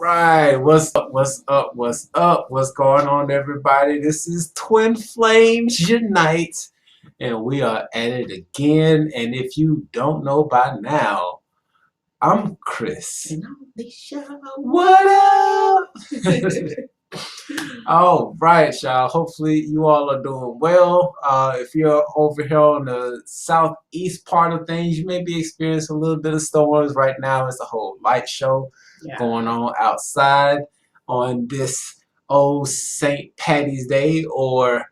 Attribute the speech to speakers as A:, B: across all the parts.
A: right. What's up? What's up? What's up? What's going on, everybody? This is Twin Flames Unite, and we are at it again. And if you don't know by now, I'm Chris.
B: And I'm Alicia.
A: What up? All right, y'all. Hopefully, you all are doing well. If you're over here on the southeast part of things, you may be experiencing a little bit of storms right now. It's a whole light show going on outside on this old St. Patty's Day, or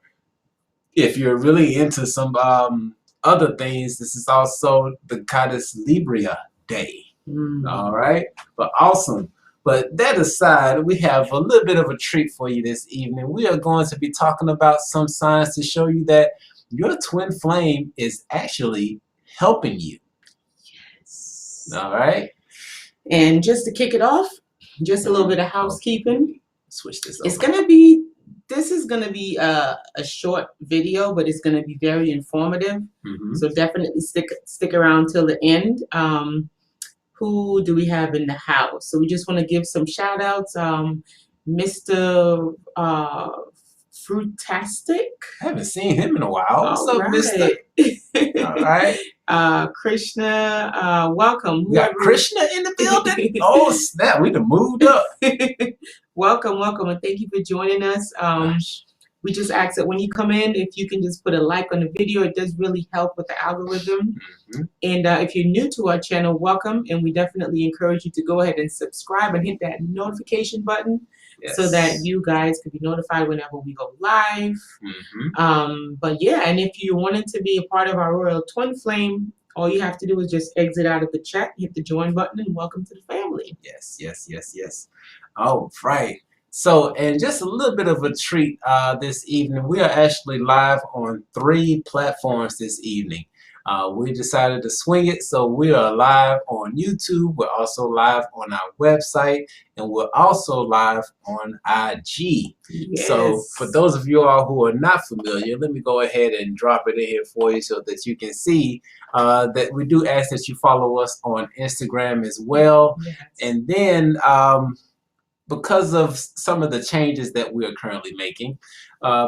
A: if you're really into some other things, this is also the Goddess Libra Day. All right, but awesome. But that aside, we have a little bit of a treat for you this evening. We are going to be talking about some signs to show you that your twin flame is actually helping you.
B: Yes.
A: All right.
B: And just to kick it off, just a little bit of housekeeping.
A: Switch this
B: It's
A: over.
B: this is gonna be a short video, but it's gonna be very informative. So definitely stick around till the end. Who do we have in the house? So we just want to give some shout outs. Mr. Frutastic.
A: I haven't seen him in a while. What's up, Mister? All right.
B: Krishna, welcome.
A: We got Krishna in the building. Oh, snap. We done moved up.
B: Welcome, and thank you for joining us. We just ask that when you come in, if you can just put a like on the video, it does really help with the algorithm. And if you're new to our channel, welcome. And we definitely encourage you to go ahead and subscribe and hit that notification button so that you guys can be notified whenever we go live. But yeah, and if you wanted to be a part of our Royal Twin Flame, all you have to do is just exit out of the chat, hit the join button, and welcome to the family.
A: Yes. All right. So, and just a little bit of a treat this evening. We are actually live on 3 platforms this evening. We decided to swing it, so we are live on YouTube. We're also live on our website, and we're also live on IG.
B: Yes.
A: So, for those of you all who are not familiar, let me go ahead and drop it in here for you so that you can see that we do ask that you follow us on Instagram as well.
B: Yes.
A: And then, because of some of the changes that we are currently making,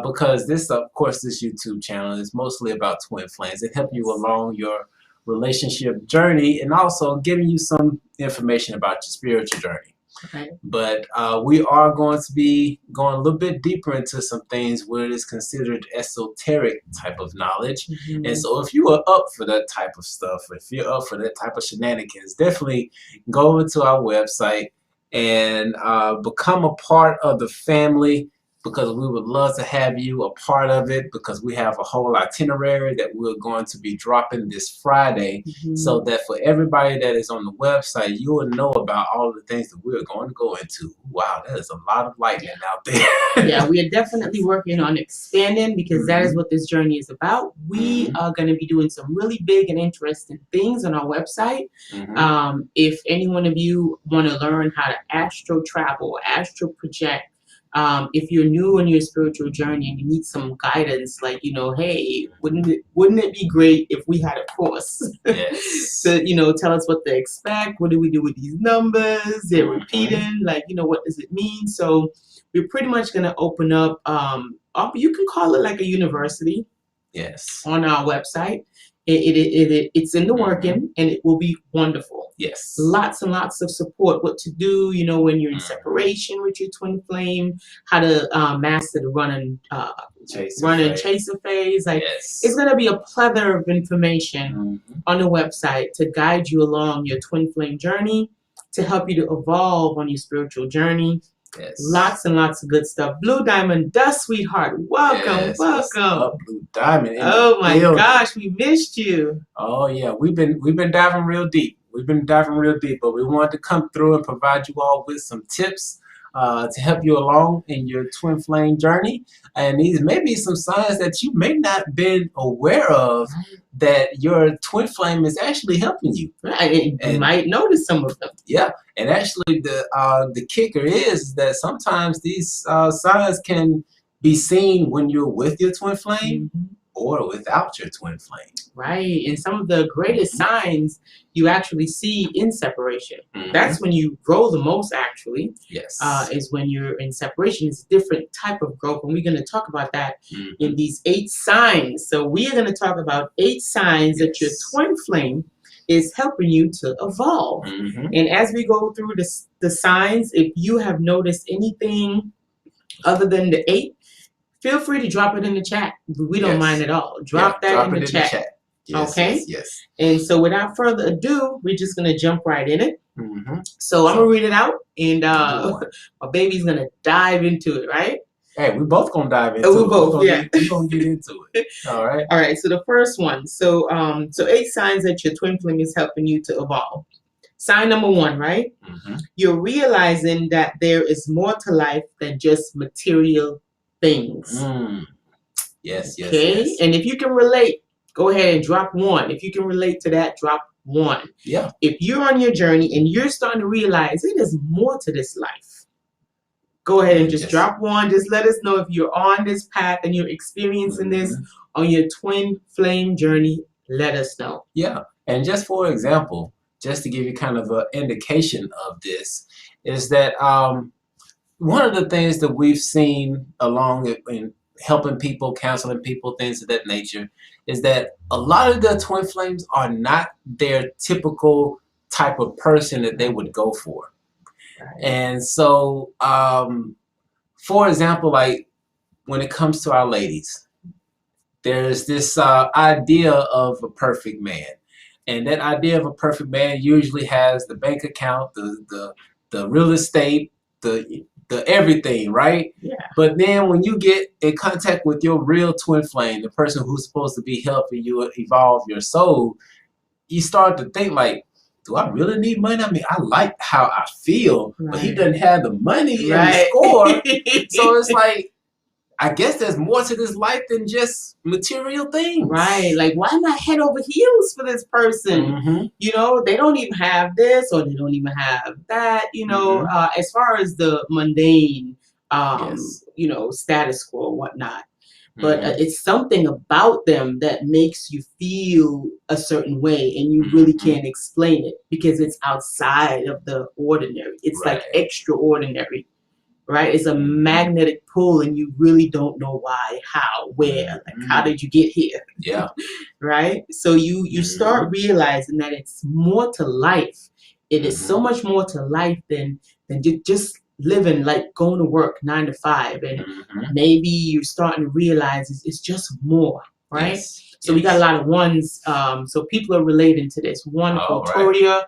A: because this, of course, this YouTube channel is mostly about twin flames. It helps you along your relationship journey and also giving you some information about your spiritual journey.
B: Okay.
A: But we are going to be going a little bit deeper into some things where it is considered esoteric type of knowledge. And so if you are up for that type of stuff, if you're up for that type of shenanigans, definitely go over to our website and become a part of the family, because we would love to have you a part of it, because we have a whole itinerary that we're going to be dropping this Friday, so that for everybody that is on the website, you will know about all of the things that we're going to go into. Wow, that is a lot of lightning out there.
B: Yeah, we are definitely working on expanding, because that is what this journey is about. We are going to be doing some really big and interesting things on our website. If any one of you want to learn how to astro travel, astro project, if you're new on your spiritual journey and you need some guidance, like, hey, wouldn't it be great if we had a course to, tell us what to expect? What do we do with these numbers? They're repeating, like, what does it mean? So we're pretty much going to open up, you can call it like a university.
A: Yes.
B: On our website. It's in the working, and it will be wonderful.
A: Yes.
B: Lots and lots of support, what to do, when you're in separation with your twin flame, how to master the run and chaser phase. Like, it's going to be a plethora of information on the website to guide you along your twin flame journey, to help you to evolve on your spiritual journey.
A: Yes.
B: Lots and lots of good stuff. Blue Diamond Dust, sweetheart. Welcome.
A: Blue Diamond.
B: Oh my gosh, we missed you.
A: Oh yeah, we've been diving real deep. But we wanted to come through and provide you all with some tips to help you along in your twin flame journey. And these may be some signs that you may not been aware of, that your twin flame is actually helping you.
B: Right. And you might notice some of them.
A: Yeah. And actually the kicker is that sometimes these signs can be seen when you're with your twin flame, or without your twin flame.
B: Right. And some of the greatest signs you actually see in separation. That's when you grow the most, actually.
A: Yes.
B: Is when you're in separation. It's a different type of growth. And we're going to talk about that in these 8 signs. So we are going to talk about 8 signs that your twin flame is helping you to evolve. And as we go through the signs, if you have noticed anything other than the 8, feel free to drop it in the chat. We don't mind at all. Drop that in the chat.
A: Yes,
B: okay?
A: Yes.
B: And so without further ado, we're just going to jump right in it. So I'm going to read it out, and my baby's going to dive into it, right?
A: Hey, we both going to dive into it.
B: We both,
A: we're going to get into it. All right.
B: All right. So the first one. So 8 signs that your twin flame is helping you to evolve. Sign number 1, right? You're realizing that there is more to life than just material things.
A: Yes.
B: Okay. And if you can relate, go ahead and drop 1. If you can relate to that, drop 1.
A: Yeah.
B: If you're on your journey and you're starting to realize it is more to this life, go ahead and just drop 1. Just let us know if you're on this path and you're experiencing this on your twin flame journey. Let us know.
A: Yeah. And just for example, just to give you kind of an indication of this, is that one of the things that we've seen along in helping people, counseling people, things of that nature, is that a lot of the twin flames are not their typical type of person that they would go for. And so, for example, like when it comes to our ladies, there's this idea of a perfect man. And that idea of a perfect man usually has the bank account, the real estate, the everything, right?
B: Yeah.
A: But then when you get in contact with your real twin flame, the person who's supposed to be helping you evolve your soul, you start to think like, do I really need money? I mean, I like how I feel, but he doesn't have the money and the score. So it's like, I guess there's more to this life than just material things.
B: Right. Like, why am I head over heels for this person? You know, they don't even have this or they don't even have that, you know, as far as the mundane, you know, status quo and whatnot. But it's something about them that makes you feel a certain way and you really can't explain it because it's outside of the ordinary. It's like extraordinary. Right? It's a magnetic pull and you really don't know why, how, where, like how did you get here?
A: Yeah.
B: Right? So you start realizing that it's more to life. It is so much more to life than just living, like going to work 9 to 5. And maybe you're starting to realize it's just more, right? So we got a lot of 1s. So people are relating to this. Wonderful. Toria,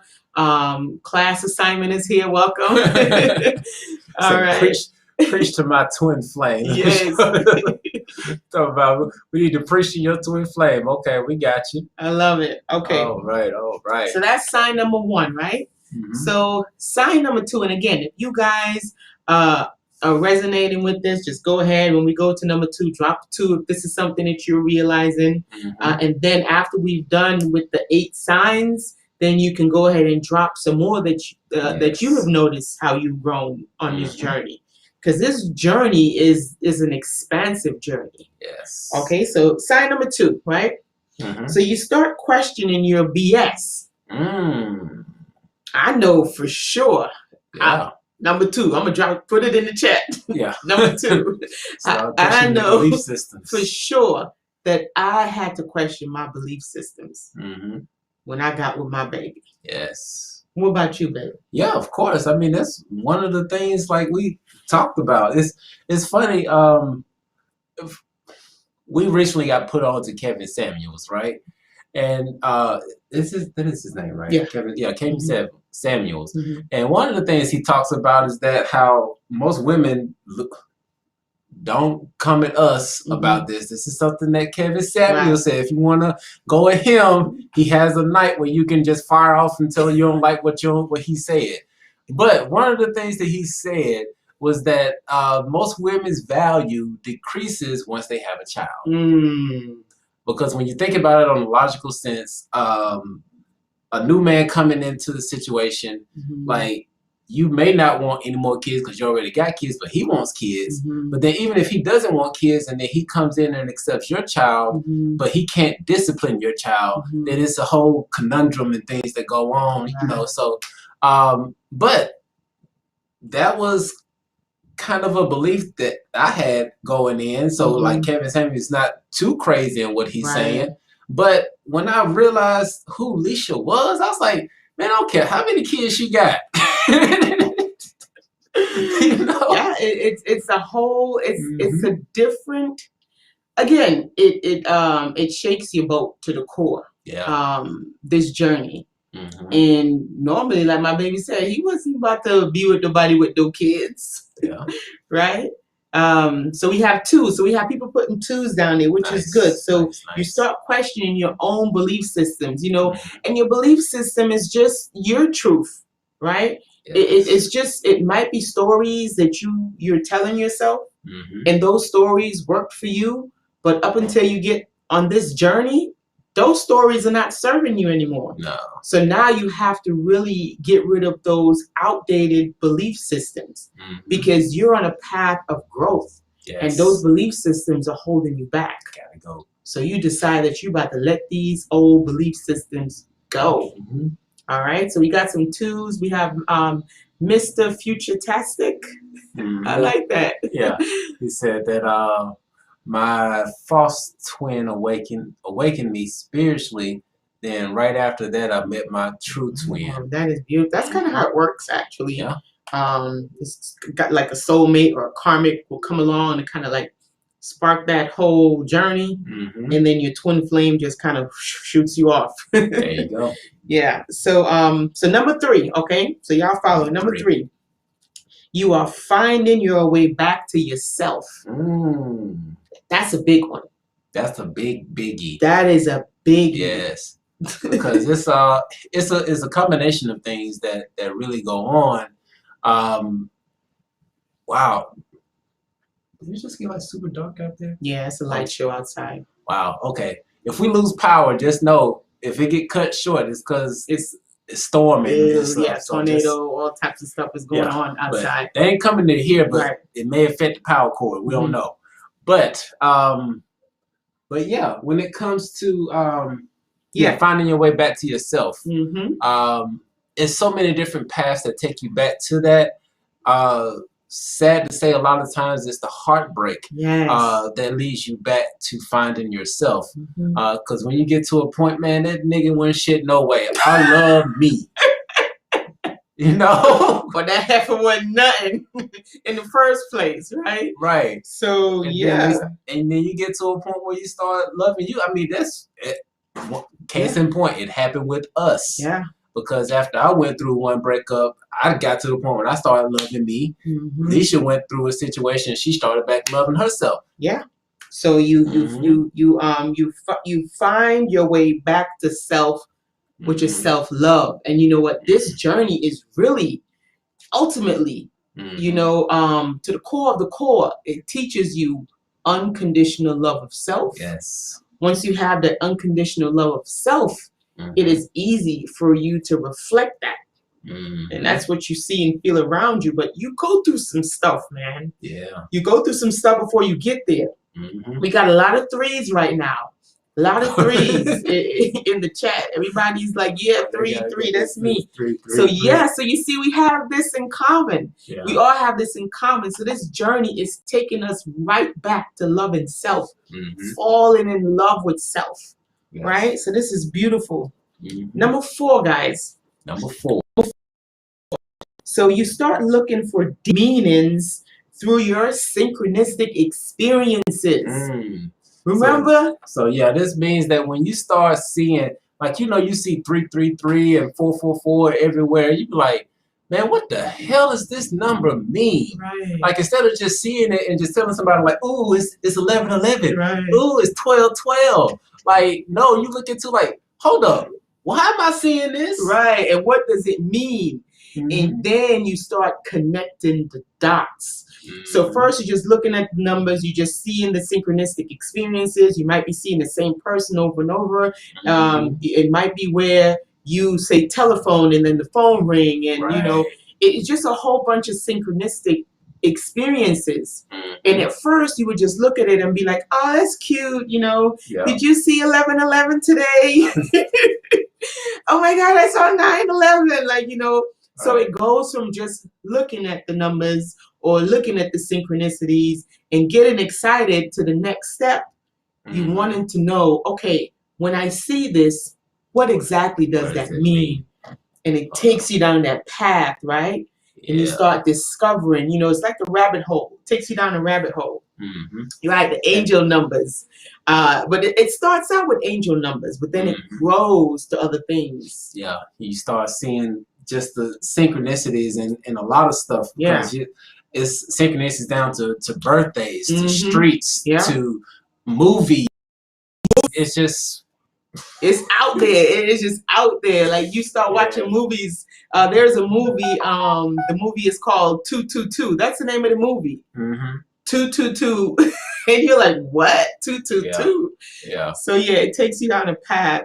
B: class assignment is here. Welcome. All right.
A: Preach to my twin flame.
B: Yes.
A: Talk about we need to preach to your twin flame. Okay, we got you.
B: I love it. Okay.
A: All right.
B: So that's sign number 1, right? So sign number 2, and again, if you guys are resonating with this, just go ahead. When we go to number 2, drop 2 if this is something that you're realizing. And then after we've done with the 8 signs, then you can go ahead and drop some more that you have noticed how you've grown on this journey. Because this journey is an expansive journey.
A: Yes.
B: Okay, so sign number 2, right? So you start questioning your BS. I know for sure.
A: Yeah.
B: Number 2, I'm gonna put it in the chat.
A: Yeah.
B: Number 2. I know
A: belief systems.
B: for sure that I had to question my belief systems when I got with my baby.
A: Yes.
B: What about you, baby?
A: Yeah, of course. I mean, that's one of the things like we talked about. It's funny. We recently got put on to Kevin Samuels, right? And that is his name, right?
B: Yeah.
A: Kevin Samuels. And one of the things he talks about is that how most women don't come at us about this. This is something that Kevin Samuels said. If you want to go at him, he has a night where you can just fire off until you don't like what he said. But one of the things that he said was that most women's value decreases once they have a child. Because when you think about it on a logical sense, a new man coming into the situation, like you may not want any more kids because you already got kids, but he wants kids. But then even if he doesn't want kids and then he comes in and accepts your child, but he can't discipline your child, then it's a whole conundrum and things that go on, you know. So, but that was kind of a belief that I had going in. So like Kevin saying, it's not too crazy in what he's saying. But when I realized who Leisha was, I was like, man, I don't care how many kids she got. You know?
B: Yeah, it's a whole, it's a different, again, it shakes your boat to the core.
A: Yeah.
B: This journey. And normally, like my baby said, he wasn't about to be with nobody with no kids.
A: Yeah.
B: Right? So we have twos. So we have people putting twos down there, which is good. So you start questioning your own belief systems, you know, and your belief system is just your truth, right? It's just, it might be stories that you're telling yourself, and those stories worked for you, but up until you get on this journey, those stories are not serving you anymore.
A: No.
B: So now you have to really get rid of those outdated belief systems, because you're on a path of growth. And those belief systems are holding you back.
A: Gotta go.
B: So you decide that you're about to let these old belief systems go. All right. So we got some twos. We have Mr. Futuristic. I like that.
A: Yeah. He said that my false twin awakened me spiritually. Then right after that, I met my true twin.
B: Oh, that is beautiful. That's kind of how it works, actually. Yeah. It's got like a soulmate or a karmic will come along and kind of like spark that whole journey, and then your twin flame just kind of shoots you off.
A: There you go.
B: Yeah. So so number 3, okay? So y'all follow number 3. You are finding your way back to yourself. That's a big one.
A: That's a big biggie.
B: That is a big
A: yes. Because it's a combination of things that really go on. Wow. Did it just get like super dark out there?
B: Yeah, it's a light show outside.
A: Wow. Okay. If we lose power, just know if it get cut short, it's because it's storming.
B: Yeah, tornado, all types of stuff is going on outside.
A: They ain't coming to here, but it may affect the power cord. We don't know. But yeah, when it comes to finding your way back to yourself, there's so many different paths that take you back to that. Sad to say, a lot of times it's the heartbreak that leads you back to finding yourself. Because when you get to a point, man, that nigga went shit no way. I love me. You know?
B: But that heifer wasn't nothing in the first place, right?
A: Right.
B: So,
A: and then you get to a point where you start loving you. I mean, that's case in point. It happened with us.
B: Yeah.
A: Because after I went through one breakup, I got to the point when I started loving me. Leisha went through a situation; she started back loving herself.
B: Yeah. So you find your way back to self, which is self-love. And you know what? This journey is really, ultimately, you know, to the core of the core. It teaches you unconditional love of self.
A: Yes.
B: Once you have that unconditional love of self, it is easy for you to reflect that. And that's what you see and feel around you. But you go through some stuff, man.
A: Yeah.
B: You go through some stuff before you get there. We got a lot of 3s right now. A lot of 3s in the chat. Everybody's like, yeah, 3, that's me. So yeah, so you see, we have this in common. Yeah. We all have this in common. So this journey is taking us right back to loving self, falling in love with self. Yes. Right? So this is beautiful. Number 4, guys.
A: Number 4.
B: So you start looking for meanings through your synchronistic experiences. Remember?
A: So yeah, this means that when you start seeing, like, you know, you see 333 and 444 everywhere, you be like, man, what the hell does this number mean?
B: Right.
A: Like, instead of just seeing it and just telling somebody like, ooh, it's 1111.
B: Right.
A: Ooh, it's 1212. Like, no, you look into like, hold up, why am I seeing this?
B: Right. And what does it mean? And then you start connecting the dots. So first, you're just looking at the numbers. You're just seeing the synchronistic experiences. You might be seeing the same person over and over. It might be where you say telephone and then the phone ring, and you know, it's just a whole bunch of synchronistic experiences. And at first you would just look at it and be like, oh, that's cute, you know.
A: Yeah.
B: Did you see 11/11 today? Oh my God, I saw 9/11. Like, you know, so it goes from just looking at the numbers or looking at the synchronicities and getting excited to the next step. You wanting to know, okay, when I see this, what exactly does that mean? And it takes you down that path, right? And you start discovering, you know, it's like a rabbit hole. It takes you down a rabbit hole. Right, the angel numbers. But it starts out with angel numbers, but then it grows to other things.
A: Yeah, you start seeing just the synchronicities and a lot of stuff. Because it's synchronicities down to birthdays, to streets, to movies. It's just...
B: It's out there. It is just out there. Like you start watching movies. There's a movie. The movie is called 222. That's the name of the movie. 222. And you're like, what? 222.
A: Yeah.
B: So yeah, it takes you down a path.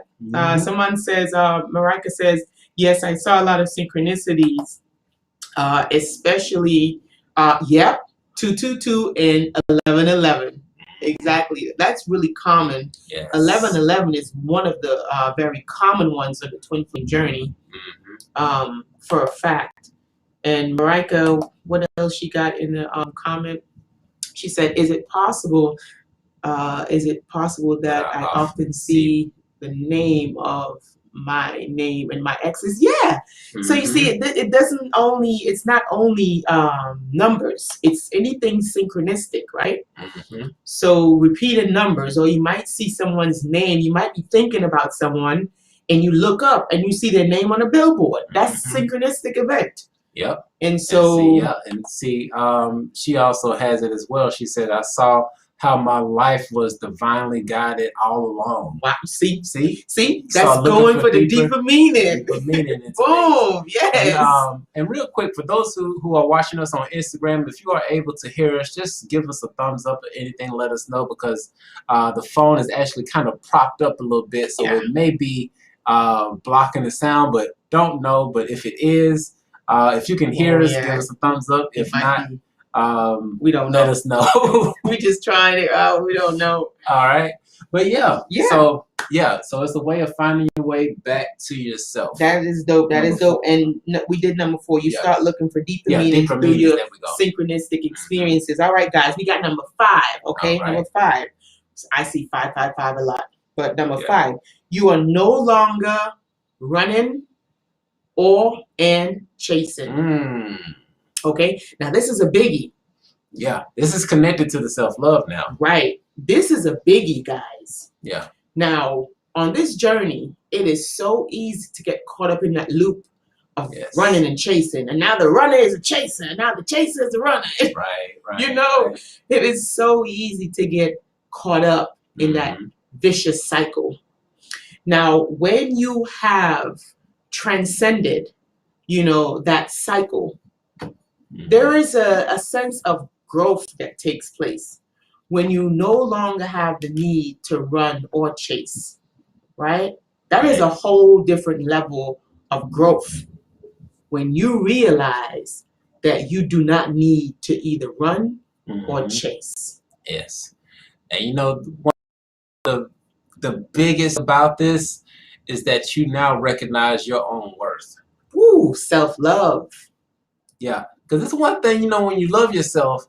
B: Someone says, Marika says, yes, I saw a lot of synchronicities, especially 222 and 11/11. Exactly. That's really common. 11/11 is one of the very common ones of the twin flame journey, for a fact. And Marika, what else she got in the comment? She said, is it possible that I often see the name of my name and my ex's? Yeah. So you see, it's not only numbers, it's anything synchronistic, right? So repeated numbers, or you might see someone's name, you might be thinking about someone and you look up and you see their name on a billboard. That's a synchronistic event.
A: Yep.
B: And so
A: she also has it as well. She said, I saw how my life was divinely guided all along.
B: Wow. See, that's going for the deeper meaning. Boom. Yes.
A: And real quick, for those who are watching us on Instagram, if you are able to hear us, just give us a thumbs up or anything. Let us know, because the phone is actually kind of propped up a little bit, so it may be blocking the sound, but don't know. But if it is, if you can hear us, give us a thumbs up. If not,
B: we don't know.
A: Let us know.
B: We just trying it out. We don't know.
A: All right. But so it's a way of finding your way back to yourself.
B: That is dope. That is dope. And we did number 4. You start looking for deeper meanings through your synchronistic experiences. All right, guys. We got number 5. Okay, number 5. So I see 555 a lot. But number 5, you are no longer running and chasing. Okay, now this is a biggie.
A: Yeah, this is connected to the self-love now.
B: Right. This is a biggie, guys.
A: Yeah.
B: Now, on this journey, it is so easy to get caught up in that loop of running and chasing. And now the runner is a chaser. And now the chaser is a runner.
A: Right.
B: You know, it is so easy to get caught up in that vicious cycle. Now, when you have transcended, that cycle, there is a sense of growth that takes place when you no longer have the need to run or chase, right? That is a whole different level of growth when you realize that you do not need to either run or chase.
A: Yes. And one of the biggest about this is that you now recognize your own worth.
B: Ooh, self-love.
A: Yeah. Because it's one thing, when you love yourself,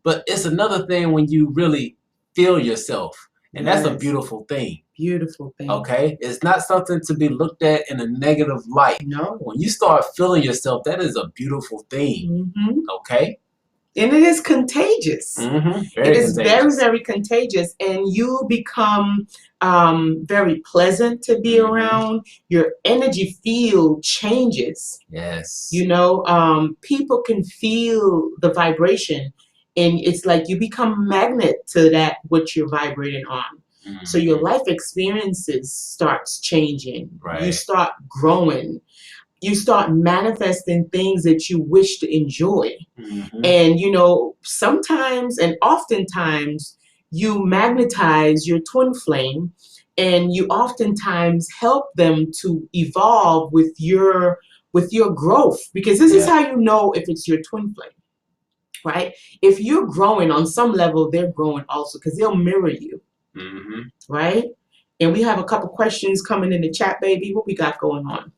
A: but it's another thing when you really feel yourself. And that's a beautiful thing.
B: Beautiful thing.
A: Okay? It's not something to be looked at in a negative light.
B: No.
A: When you start feeling yourself, that is a beautiful thing. Okay?
B: And it is contagious. It is very, very contagious. And you become very pleasant to be around. Your energy field changes.
A: Yes.
B: People can feel the vibration. And it's like you become a magnet to that which you're vibrating on. So your life experiences starts changing.
A: Right.
B: You start growing. You start manifesting things that you wish to enjoy. And, sometimes and oftentimes you magnetize your twin flame and you oftentimes help them to evolve with your with your growth, because this is how you know if it's your twin flame, right? If you're growing on some level, they're growing also, because they'll mirror you, right? And we have a couple questions coming in the chat, baby. What we got going on?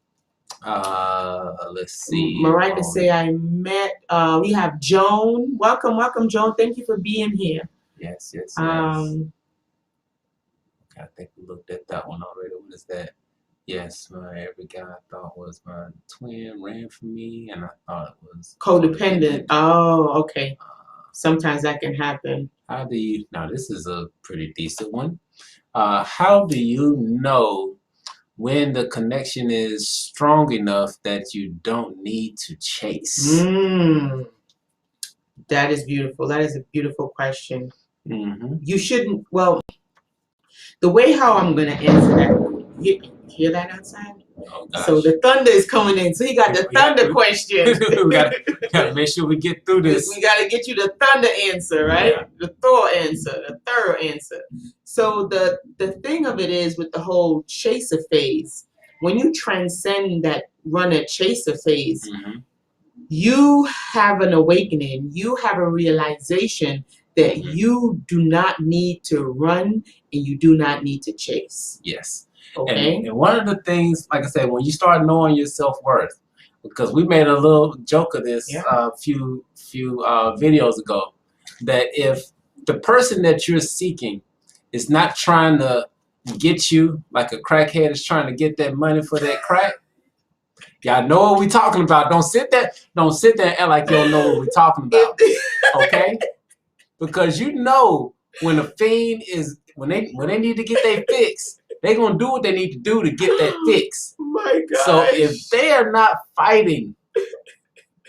A: Let's see.
B: Marika say I met. We have Joan. Welcome, Joan. Thank you for being here.
A: Yes. I think we looked at that one already. What is that? Yes, every guy I thought was my twin ran for me, and I thought it was
B: codependent. Oh, okay. Sometimes that can happen.
A: How do you? Now this is a pretty decent one. How do you know when the connection is strong enough that you don't need to chase?
B: That is beautiful. That is a beautiful question. You shouldn't. Well, the way how I'm going to answer that. You hear that outside?
A: Oh, gosh.
B: So the thunder is coming in. So he got the thunder question.
A: we gotta make sure we get through this.
B: We got to get you the thunder answer, right? Yeah. The Thor answer, the third answer. So the thing of it is with the whole chaser phase, when you transcend that runner chaser phase, you have an awakening. You have a realization that you do not need to run and you do not need to chase.
A: Yes.
B: Okay.
A: And one of the things, like I said, when you start knowing your self-worth, because we made a little joke of this a few videos ago, that if the person that you're seeking is not trying to get you like a crackhead is trying to get that money for that crack, y'all know what we're talking about. Don't sit there and act like you don't know what we're talking about. Okay? Because you know when a fiend is when they need to get their fix, they're gonna do what they need to do to get that fix.
B: My God.
A: So if they are not fighting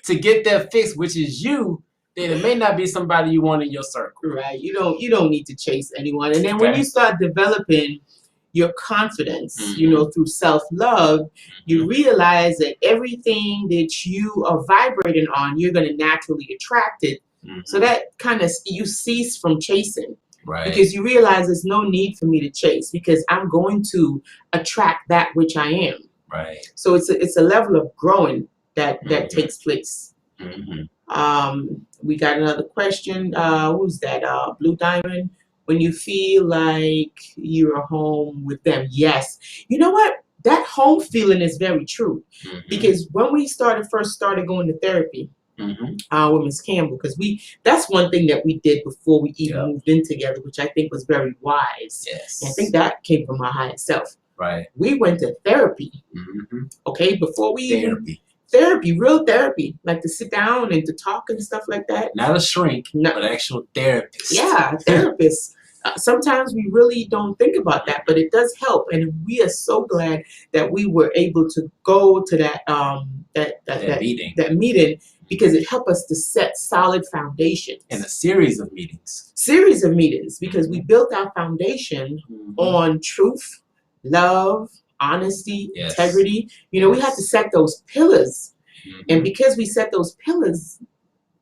A: to get that fix, which is you, then it may not be somebody you want in your circle.
B: Right. You don't need to chase anyone. And then when you start developing your confidence, you know, through self-love, you realize that everything that you are vibrating on, you're gonna naturally attract it. So that kind of, you cease from chasing.
A: Right.
B: Because you realize there's no need for me to chase because I'm going to attract that which I am.
A: Right.
B: So it's a level of growing that takes place. We got another question. Who's that? Blue Diamond. When you feel like you're home with them. Yes. You know what? That home feeling is very true. Because when we first started going to therapy, with Ms. Campbell, because that's one thing that we did before we even moved in together, which I think was very wise.
A: Yes.
B: And I think that came from our higher self.
A: Right.
B: We went to therapy. Okay, before we
A: Therapy,
B: real therapy, like to sit down and to talk and stuff like that.
A: Not a shrink, but actual therapist.
B: Yeah, therapist. Sometimes we really don't think about that, but it does help, and we are so glad that we were able to go to that meeting. Because it helped us to set solid foundations.
A: And a series of meetings.
B: Because we built our foundation on truth, love, honesty, integrity. You know, we had to set those pillars. And because we set those pillars,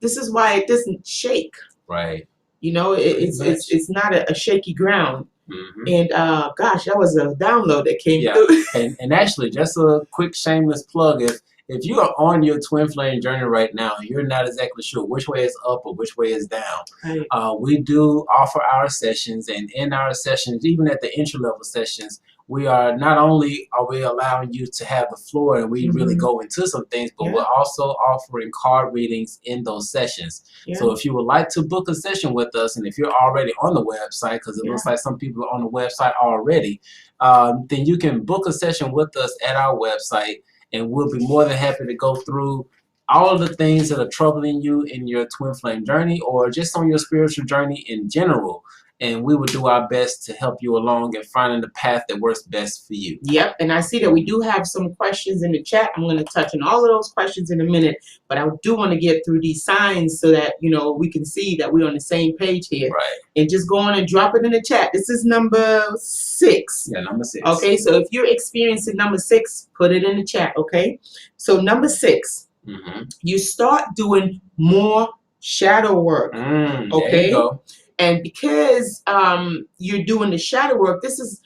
B: this is why it doesn't shake.
A: Right.
B: You know, it's not a shaky ground. And gosh, that was a download that came through.
A: and actually, just a quick shameless plug, if you are on your twin flame journey right now, you're not exactly sure which way is up or which way is down. Right. We do offer our sessions, and in our sessions, even at the entry level sessions, we are not only are we allowing you to have the floor and we really go into some things, but we're also offering card readings in those sessions. So if you would like to book a session with us, and if you're already on the website, because it looks like some people are on the website already, then you can book a session with us at our website. And we'll be more than happy to go through all of the things that are troubling you in your twin flame journey or just on your spiritual journey in general. And we will do our best to help you along and finding the path that works best for you.
B: Yep. And I see that we do have some questions in the chat. I'm going to touch on all of those questions in a minute. But I do want to get through these signs so that, you know, we can see that we're on the same page here.
A: Right.
B: And just go on and drop it in the chat. This is number 6.
A: Yeah, number 6.
B: Okay. So if you're experiencing number 6, put it in the chat. Okay. So number 6, you start doing more shadow work. Okay.
A: There you go.
B: And because you're doing the shadow work, this is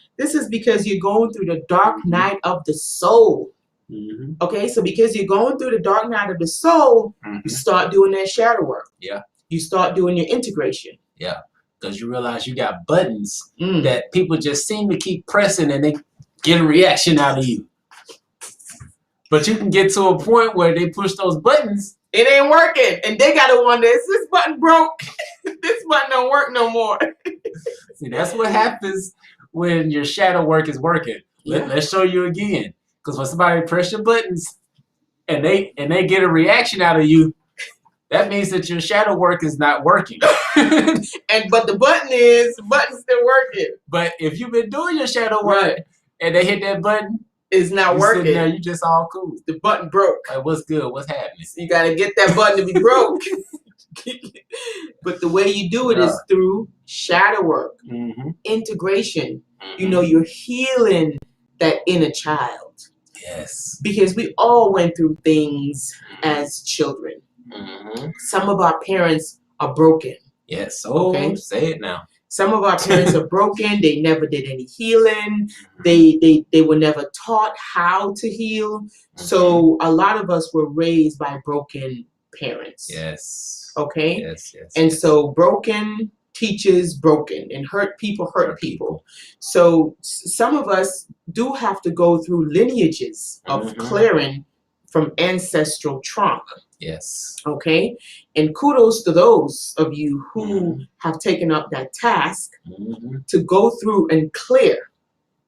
B: because you're going through the dark night of the soul. Okay, so because you're going through the dark night of the soul, you start doing that shadow work.
A: Yeah.
B: You start doing your integration.
A: Yeah. Because you realize you got buttons that people just seem to keep pressing and they get a reaction out of you. But you can get to a point where they push those buttons.
B: It ain't working. And they got to wonder, is this button broke? This button don't work no more.
A: See, that's what happens when your shadow work is working. Let's show you again. Because when somebody press your buttons and they get a reaction out of you, that means that your shadow work is not working.
B: But the button's still working.
A: But if you've been doing your shadow work and they hit that button,
B: it's not working.
A: There, you just all cool.
B: The button broke.
A: Like, what's good? What's happening?
B: So you got to get that button to be broke. But the way you do it is through shadow work, integration. You know, you're healing that inner child.
A: Yes.
B: Because we all went through things as children. Some of our parents are broken.
A: Yes. Oh, say it now.
B: Some of our parents are broken. They never did any healing. They were never taught how to heal. So a lot of us were raised by broken parents.
A: Yes.
B: Okay?
A: Yes.
B: And so broken teaches broken, and hurt people hurt people. So some of us do have to go through lineages of clearing from ancestral trauma.
A: Yes.
B: Okay? And kudos to those of you who have taken up that task to go through and clear.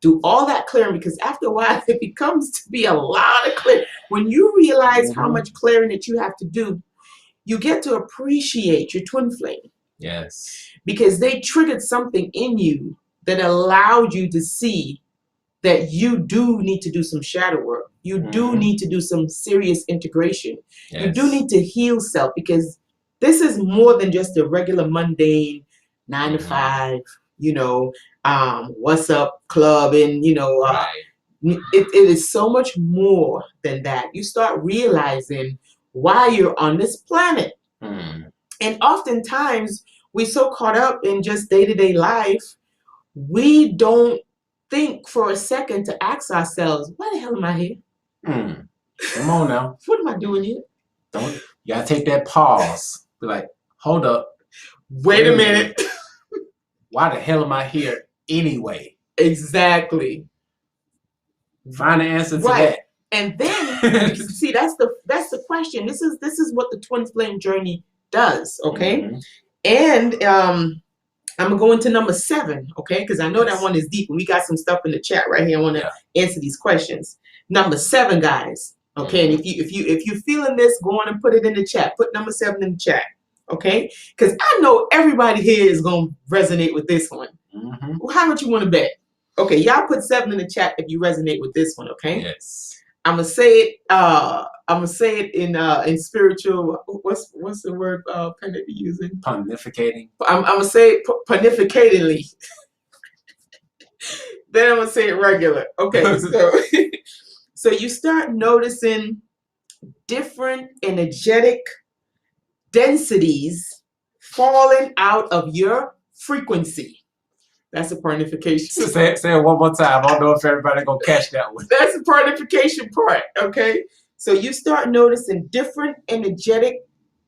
B: Do all that clearing, because after a while it becomes to be a lot of clearing. When you realize how much clearing that you have to do, you get to appreciate your twin flame.
A: Yes.
B: Because they triggered something in you that allowed you to see that you do need to do some shadow work. You do need to do some serious integration.
A: Yes.
B: You do need to heal self, because this is more than just a regular mundane 9 to 5, you know, what's up club, and, you know, it is so much more than that. You start realizing why you're on this planet. And oftentimes we're so caught up in just day-to-day life, we don't think for a second to ask ourselves, why the hell am I here?
A: Come on now.
B: What am I doing here?
A: You gotta take that pause. Be like, hold up.
B: Wait a minute.
A: Why the hell am I here anyway?
B: Exactly.
A: Find the answer to that.
B: And then see, that's the question. This is what the twin flame journey does. Okay. And I'm gonna go into number 7, okay? Because I know that one is deep, and we got some stuff in the chat right here. I want to answer these questions. Number 7, guys. Okay, and if you're feeling this, go on and put it in the chat. Put number 7 in the chat, okay? Because I know everybody here is gonna resonate with this one. Well, how much you want to bet? Okay, y'all put 7 in the chat if you resonate with this one, okay?
A: Yes.
B: I'm gonna say it in spiritual. What's the word Pen that you're using?
A: Pontificating.
B: I'm gonna say it pontificatingly. Then I'm gonna say it regular. Okay, so you start noticing different energetic densities falling out of your frequency. That's a partification.
A: Say it one more time. I don't know if everybody gonna catch that one.
B: That's the partification part, okay? So you start noticing different energetic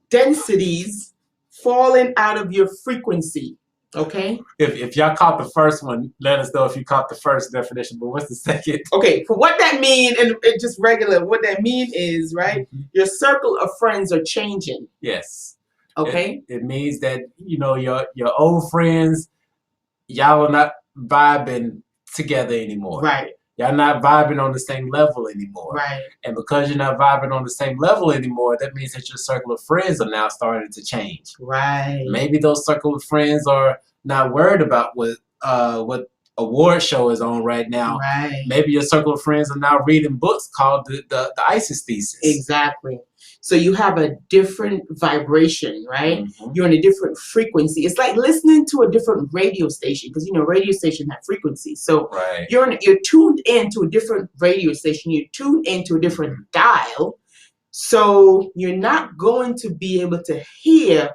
B: densities falling out of your frequency, okay?
A: If y'all caught the first one, let us know if you caught the first definition. But what's the second?
B: Okay, for what that mean, and just regular, what that mean is, right? Your circle of friends are changing.
A: Yes.
B: Okay.
A: It means that, you know, your old friends, y'all are not vibing together anymore.
B: Right.
A: Y'all not vibing on the same level anymore.
B: Right.
A: And because you're not vibing on the same level anymore, that means that your circle of friends are now starting to change.
B: Right.
A: Maybe those circle of friends are not worried about what award show is on right now.
B: Right.
A: Maybe your circle of friends are now reading books called the ISIS thesis.
B: Exactly. So you have a different vibration, right? You're in a different frequency. It's like listening to a different radio station, because, you know, radio stations have frequencies. So you're tuned into a different radio station. You're tuned into a different dial. So you're not going to be able to hear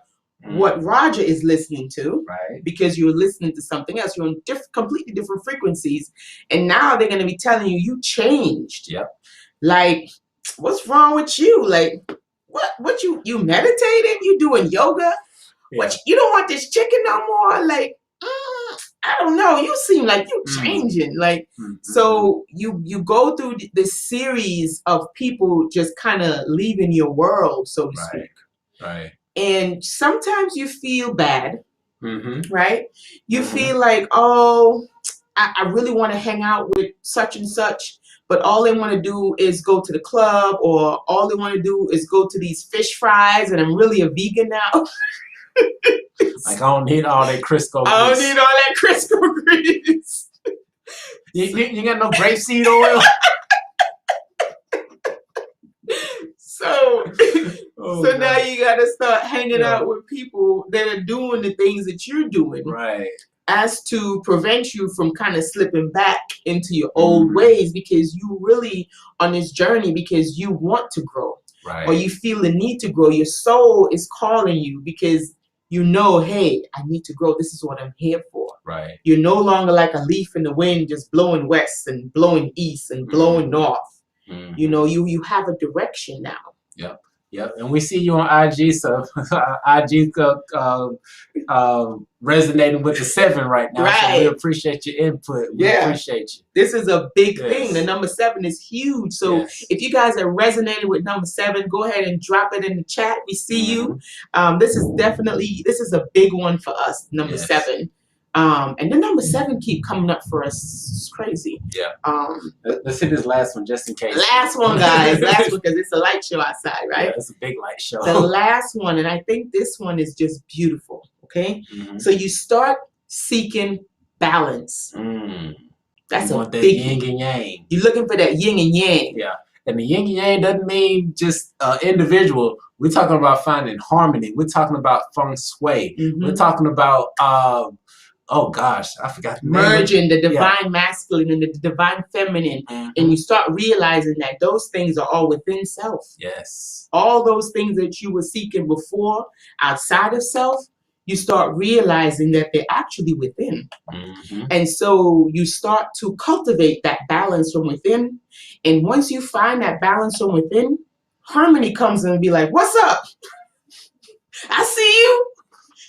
B: what Roger is listening to, because you're listening to something else. You're on completely different frequencies. And now they're going to be telling you changed.
A: Yep.
B: Like, what's wrong with you? Like, what you meditating? You doing yoga? What, you don't want this chicken no more? Like, I don't know. You seem like you changing. Like, so you go through this series of people just kind of leaving your world, so to speak.
A: Right.
B: And sometimes you feel bad, right? You feel like, oh, I really want to hang out with such and such, but all they want to do is go to the club, or all they want to do is go to these fish fries, and I'm really a vegan now.
A: Like, I don't need all that Crisco grease.
B: I don't need all that Crisco grease.
A: You got no grapeseed oil?
B: So now you got to start hanging out with people that are doing the things that you're doing.
A: Right.
B: As to prevent you from kind of slipping back into your old ways, because you really on this journey because you want to grow. Right. Or you feel the need to grow. Your soul is calling you because you know, hey, I need to grow. This is what I'm here for. Right. You're no longer like a leaf in the wind, just blowing west and blowing east and blowing north. You know, you have a direction now.
A: Yep. And we see you on IG, so IG resonating with the 7 right now. Right. So we appreciate your input. We appreciate you.
B: This is a big thing. The number 7 is huge. So if you guys are resonating with number 7, go ahead and drop it in the chat. We see you. This is a big one for us, number 7. And the number 7 keep coming up for us. It's crazy.
A: Let's hit this last one just in case.
B: Last one, guys. Last one, because it's a light show outside, right?
A: Yeah, it's a big light show.
B: The last one, and I think this one is just beautiful. Okay, so you start seeking balance. That's a big
A: yin and yang.
B: You're looking for that yin and yang.
A: Yeah, and the yin and yang doesn't mean just individual. We're talking about finding harmony. We're talking about feng shui. We're talking about oh gosh, I forgot the name.
B: Merging the divine masculine and the divine feminine. And you start realizing that those things are all within self.
A: Yes.
B: All those things that you were seeking before outside of self, you start realizing that they're actually within. And so you start to cultivate that balance from within. And once you find that balance from within, harmony comes in and be like, what's up? I see you.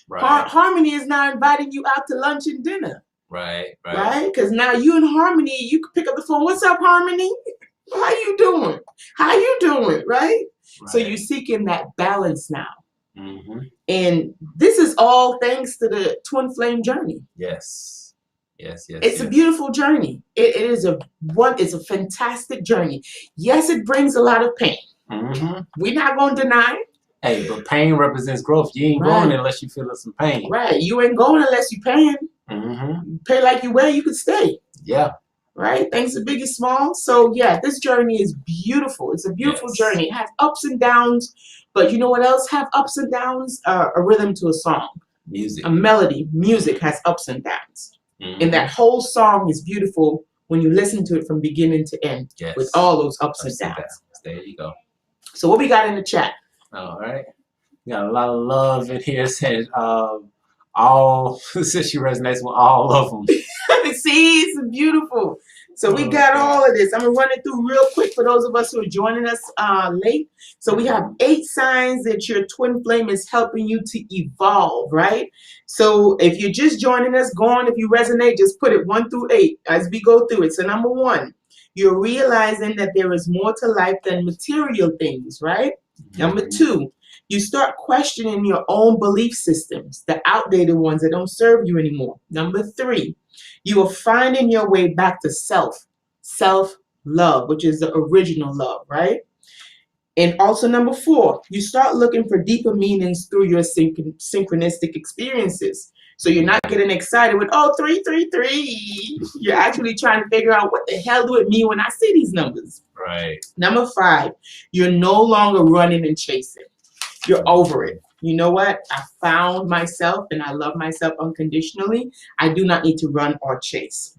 B: Right. Harmony is now inviting you out to lunch and dinner. Right. Because now you and Harmony, you can pick up the phone. What's up, Harmony? How you doing? How you doing? Right? So you're seeking that balance now. And this is all thanks to the twin flame journey.
A: Yes.
B: It's a beautiful journey. It's a fantastic journey. Yes, it brings a lot of pain. We're not going to deny it.
A: Hey, but pain represents growth. You ain't going unless you feel some pain.
B: Right. You ain't going unless you paying. Pay like you wear, you could stay.
A: Yeah.
B: Right? Things are big and small. So, yeah, this journey is beautiful. It's a beautiful journey. It has ups and downs. But you know what else have ups and downs? A rhythm to a song.
A: Music.
B: A melody. Music has ups and downs. And that whole song is beautiful when you listen to it from beginning to end. With all those ups and downs.
A: There you go.
B: So what we got in the chat?
A: All right. We got a lot of love in here. Said all since she resonates with all of them.
B: See, it's beautiful. So we got all of this. I'm gonna run it through real quick for those of us who are joining us late. So we have 8 signs that your twin flame is helping you to evolve, right? So if you're just joining us, go on. If you resonate, just put it 1 through 8 as we go through it. So number 1, you're realizing that there is more to life than material things, right? Number 2, you start questioning your own belief systems, the outdated ones that don't serve you anymore. Number 3, you are finding your way back to self-love, which is the original love, right? And also number 4, you start looking for deeper meanings through your synchronistic experiences. So you're not getting excited with, oh, 333. You're actually trying to figure out what the hell do it mean when I see these numbers.
A: Right.
B: Number 5, you're no longer running and chasing. You're over it. You know what? I found myself and I love myself unconditionally. I do not need to run or chase.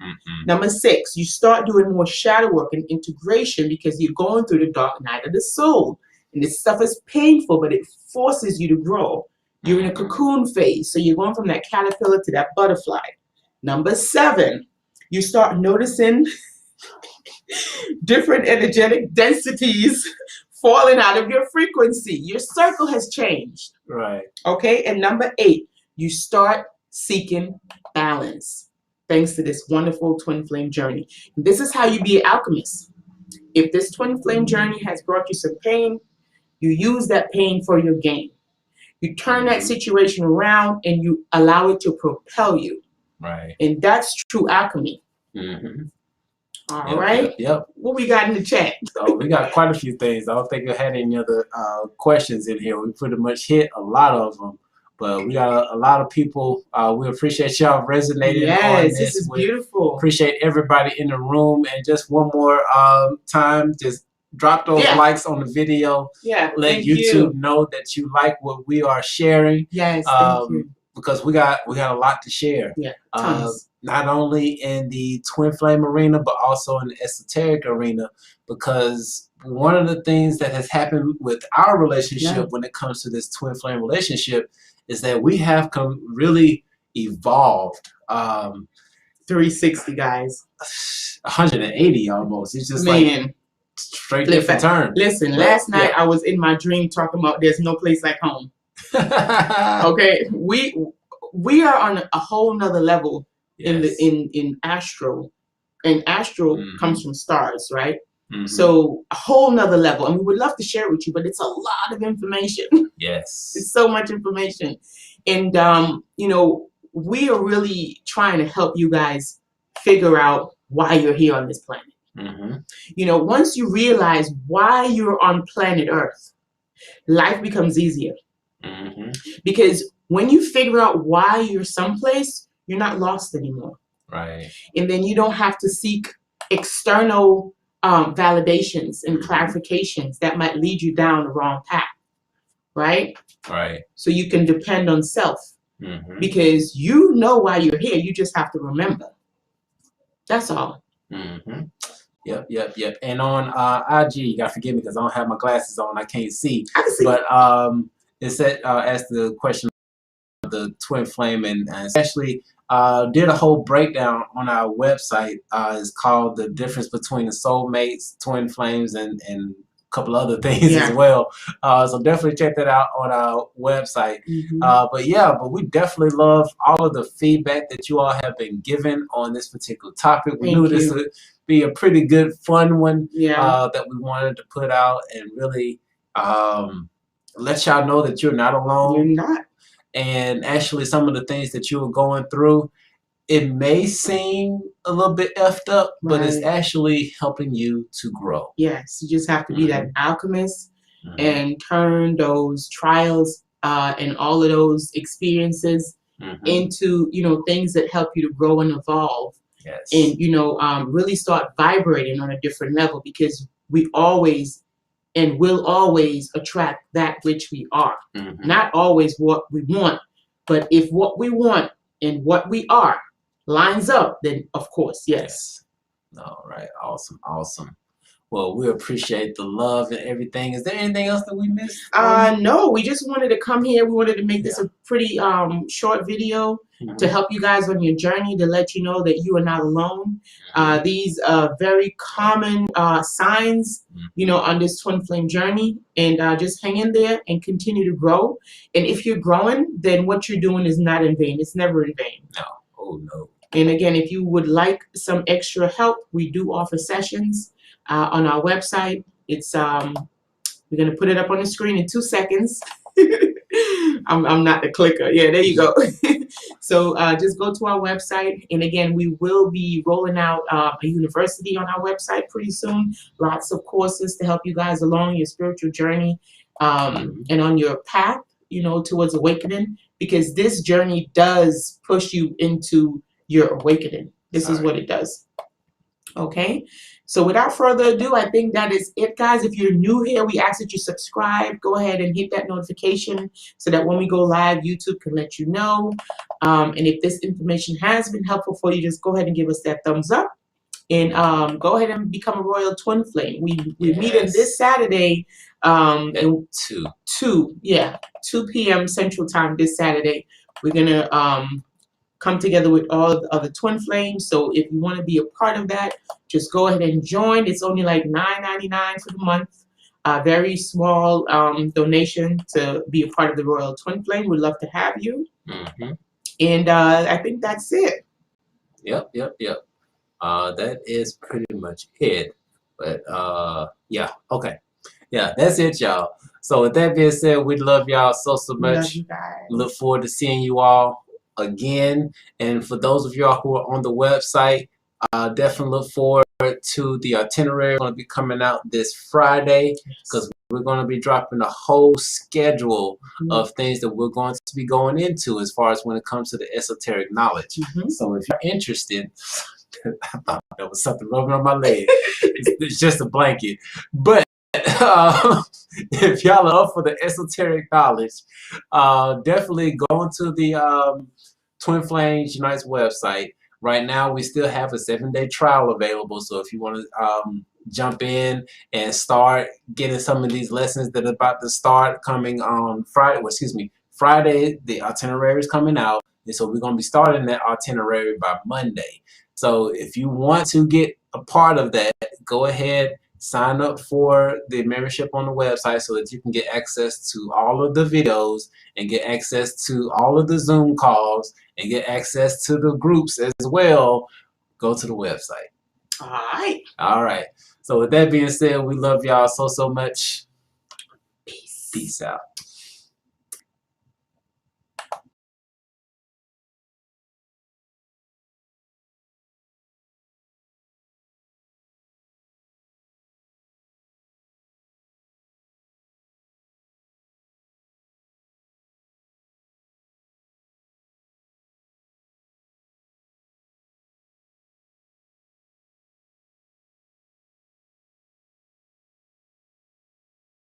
B: Number 6, you start doing more shadow work and integration because you're going through the dark night of the soul. And this stuff is painful, but it forces you to grow. You're in a cocoon phase. So you're going from that caterpillar to that butterfly. Number 7, you start noticing different energetic densities falling out of your frequency. Your circle has changed.
A: Right.
B: Okay. And number 8, you start seeking balance thanks to this wonderful twin flame journey. This is how you be an alchemist. If this twin flame journey has brought you some pain, you use that pain for your gain. You turn that situation around and you allow it to propel you.
A: Right.
B: And that's true alchemy. All right.
A: Yep.
B: What we got in the chat?
A: So we got quite a few things. I don't think we had any other questions in here. We pretty much hit a lot of them. But we got a lot of people. We appreciate y'all resonating on this.
B: This is beautiful.
A: Appreciate everybody in the room. And just one more time, just drop those likes on the video.
B: Yeah.
A: Let YouTube know that you like what we are sharing.
B: Yes. Thank you.
A: Because we got a lot to share.
B: Yeah. Tons.
A: Not only in the twin flame arena, but also in the esoteric arena. Because one of the things that has happened with our relationship when it comes to this twin flame relationship is that we have really evolved.
B: 360, guys.
A: 180 almost. It's just like straight different turn.
B: Listen, last night I was in my dream talking about there's no place like home. Okay, we are on a whole nother level in astral, and astral comes from stars, right? So a whole nother level, and we would love to share it with you, but it's a lot of information.
A: Yes,
B: it's so much information, and you know, we are really trying to help you guys figure out why you're here on this planet. You know, once you realize why you're on planet Earth, life becomes easier. Because when you figure out why you're someplace, you're not lost anymore.
A: Right.
B: And then you don't have to seek external validations and clarifications that might lead you down the wrong path. Right?
A: Right.
B: So you can depend on self. Because you know why you're here. You just have to remember. That's all.
A: Yep. And on IG, you gotta forgive me because I don't have my glasses on. I can't see.
B: I can see.
A: But it said asked the question of the twin flame, and especially did a whole breakdown on our website. It's called The Difference Between the Soulmates, Twin Flames, and a couple other things as well. So definitely check that out on our website. But we definitely love all of the feedback that you all have been given on this particular topic. We knew this would be a pretty good, fun one that we wanted to put out and really let y'all know that you're not alone.
B: You're not.
A: And actually some of the things that you were going through, it may seem a little bit effed up, but it's actually helping you to grow.
B: Yes, you just have to be that alchemist and turn those trials and all of those experiences into, you know, things that help you to grow and evolve.
A: Yes.
B: And, you know, really start vibrating on a different level, because we always and will always attract that which we are. Not always what we want, but if what we want and what we are lines up, then of course, yes.
A: All right. Awesome. Well, we appreciate the love and everything. Is there anything else that we missed?
B: No, we just wanted to come here. We wanted to make this a pretty short video to help you guys on your journey, to let you know that you are not alone. These very common signs, you know, on this twin flame journey, and just hang in there and continue to grow. And if you're growing, then what you're doing is not in vain. It's never in vain.
A: No. Oh, no.
B: And again, if you would like some extra help, we do offer sessions on our website. It's we're gonna put it up on the screen in 2 seconds. I'm not the clicker. Yeah, there you go. So just go to our website, and again, we will be rolling out a university on our website pretty soon. Lots of courses to help you guys along your spiritual journey and on your path, you know, towards awakening, because this journey does push you into your awakening. This is what it does. Okay, so without further ado, I think that is it, guys. If you're new here, we ask that you subscribe. Go ahead and hit that notification so that when we go live, YouTube can let you know. And if this information has been helpful for you, just go ahead and give us that thumbs up. And go ahead and become a Royal Twin Flame. We meet in this Saturday at 2 p.m. Central Time this Saturday. We're going to come together with all of the other twin flames. So if you want to be a part of that, just go ahead and join. It's only like $9.99 for the month. A very small donation to be a part of the Royal Twin Flame. We'd love to have you. And I think that's it.
A: Yep. That is pretty much it. But yeah, okay. Yeah, that's it, y'all. So with that being said, we love y'all so much.
B: Love you guys.
A: Look forward to seeing you all again. And for those of y'all who are on the website, definitely look forward to the itinerary. Going to be coming out this Friday because we're going to be dropping a whole schedule of things that we're going to be going into as far as when it comes to the esoteric knowledge. So if you're interested, I thought there was something rubbing on my leg. It's just a blanket. But if y'all are up for the esoteric knowledge, definitely go into the Twin Flames Unite's website. Right now, we still have a 7-day trial available. So if you want to jump in and start getting some of these lessons that are about to start coming on Friday, Friday, the itinerary is coming out. And so we're going to be starting that itinerary by Monday. So if you want to get a part of that, go ahead, sign up for the membership on the website so that you can get access to all of the videos and get access to all of the Zoom calls and get access to the groups as well. Go to the website. All right. So with that being said, we love y'all so much. Peace out.